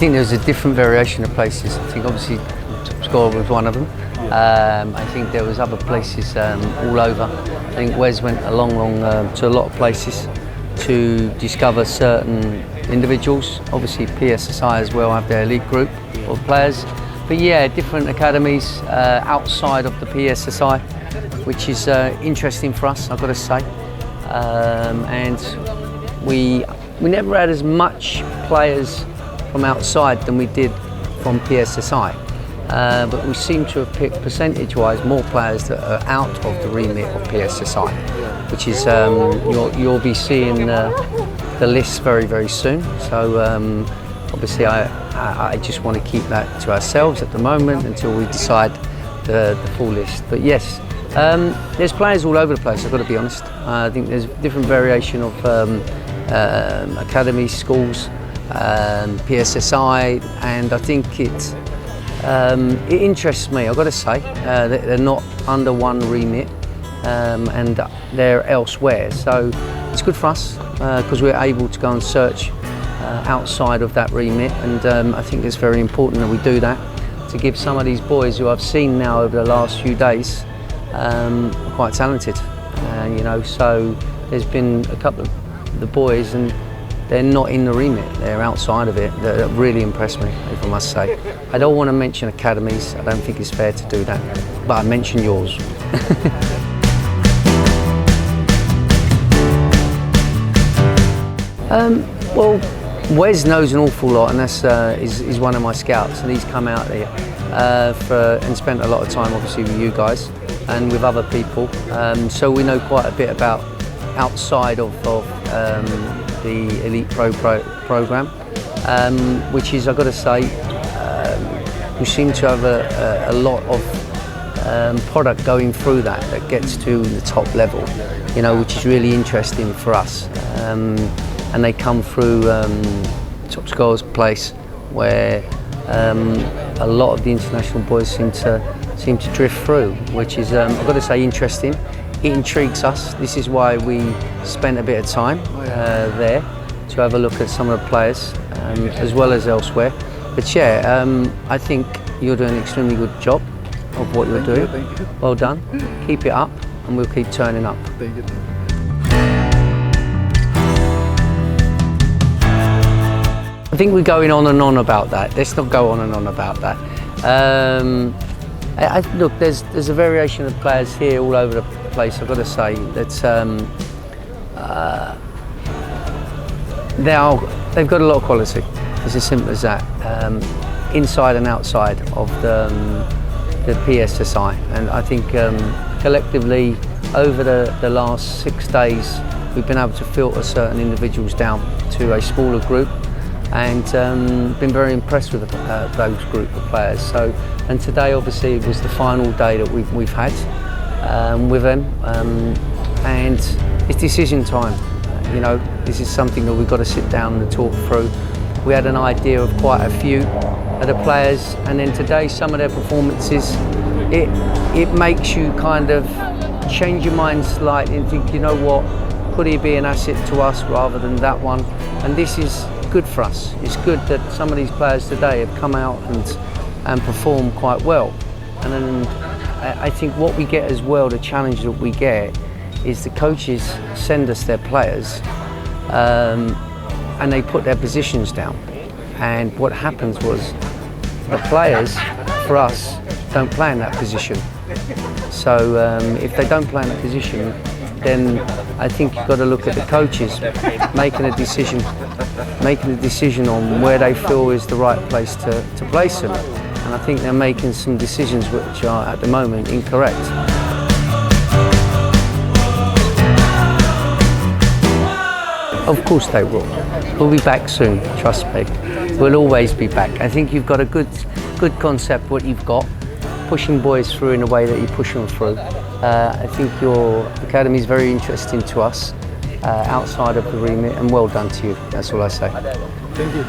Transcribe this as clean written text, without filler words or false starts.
think there's a different variation of places. I think obviously Topskor was one of them. I think there was other places all over. I think Wes went to a lot of places to discover certain individuals. Obviously PSSI as well have their elite group of players. But yeah, different academies outside of the PSSI, which is interesting for us, I've got to say. And we never had as much players from outside than we did from PSSI. But we seem to have picked percentage-wise more players that are out of the remit of PSSI, which is you'll be seeing the list very, very soon. So obviously I just want to keep that to ourselves at the moment until we decide the full list. But yes, there's players all over the place, I've got to be honest. I think there's different variation of academies, schools, PSSI, and I think it interests me, I've got to say, that they're not under one remit and they're elsewhere. So it's good for us because we're able to go and search outside of that remit, and I think it's very important that we do that to give some of these boys who I've seen now over the last few days quite talented. You know, so there's been a couple of the boys and they're not in the remit, they're outside of it, that really impressed me, if I must say. I don't want to mention academies, I don't think it's fair to do that, but I mention yours. Well, Wes knows an awful lot, and that's is one of my scouts, and he's come out there and spent a lot of time obviously with you guys and with other people, so we know quite a bit about outside of the Elite program, which is, I've got to say, we seem to have a lot of product going through that gets to the top level, you know, which is really interesting for us. And they come through Topskor's place, where a lot of the international boys seem to drift through, which is, I've got to say, interesting. It intrigues us. This is why we spent a bit of time there to have a look at some of the players, as well as elsewhere. But yeah, I think you're doing an extremely good job of what you're doing. Thank you. Well done. Keep it up, and we'll keep turning up. Thank you. I think we're going on and on about that. Let's not go on and on about that. Look, there's a variation of players here all over the place. I've got to say that they've got a lot of quality. It's as simple as that. Inside and outside of the PSSI, and I think collectively over the last 6 days we've been able to filter certain individuals down to a smaller group, and been very impressed with those group of players. So, and today obviously it was the final day that we've had with them, and it's decision time. You know, this is something that we've got to sit down and talk through. We had an idea of quite a few of the players, and then today some of their performances, it makes you kind of change your mind slightly and think, you know what, could he be an asset to us rather than that one? And this is good for us. It's good that some of these players today have come out and performed quite well. And then I think what we get as well, the challenge that we get, is the coaches send us their players and they put their positions down. And what happens was the players, for us, don't play in that position. So if they don't play in that position, then I think you've got to look at the coaches making a decision on where they feel is the right place to place them. And I think they're making some decisions which are at the moment incorrect. Of course they will. We'll be back soon, trust me. We'll always be back. I think you've got a good concept what you've got, pushing boys through in the way that you push them through. I think your academy is very interesting to us outside of the remit, and well done to you. That's all I say. Thank you.